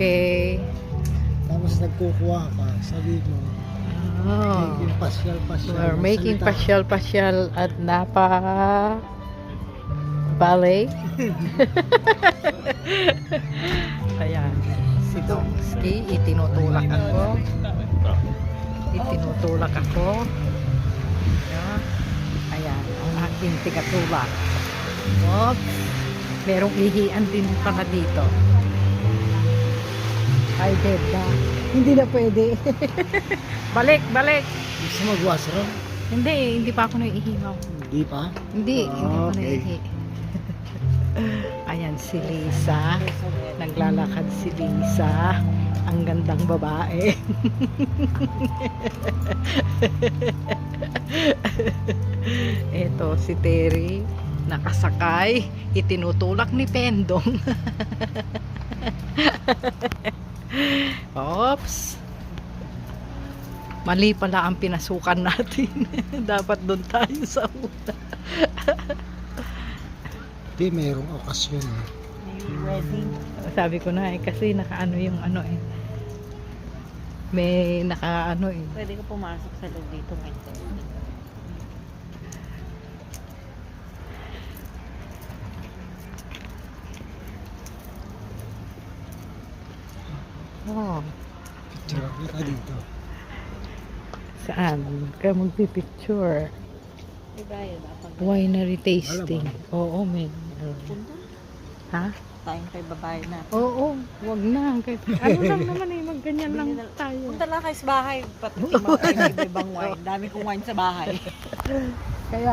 Okay. Tapos nagkukuha ka, sabi mo, Oh. making pasyal-pasyal. We're ng making salita. pasyal-pasyal at Napa Valley. Ayan, si Domski, itinutulak ako. Itinutulak ako. Ayan, ang aking tigatulak. Oops. Merong ihian din pala dito. Ay, dead na. Hindi na pwede. Balik, balik. Gusto mag-washroom? Hindi pa ako naiihimaw. Hindi pa? Hindi pa okay. naiihi. Ayan si Lisa. Naglalakad si Lisa. Ang gandang babae. Ito si Terry. Nakasakay. Itinutulak ni Pendong. Oops. Mali pala ang pinasukan natin. Dapat doon tayo sa una. Hindi, mayroong okasyon. Wedding. Sabi ko na kasi nakaano yung ano may nakaano Pwede ka pumasok sa loob dito ngayon. Oh, Picture ka dito. saan ka magpipicture? Diba yun? Winery tasting. Oo, men. Punta. Ha? Tayong kay babae na. Oo, wag na. Ano lang naman magganyan lang tayo. Punta lang kayo sa bahay. Pati mga ibang wine. Dami kong wine sa bahay. Kaya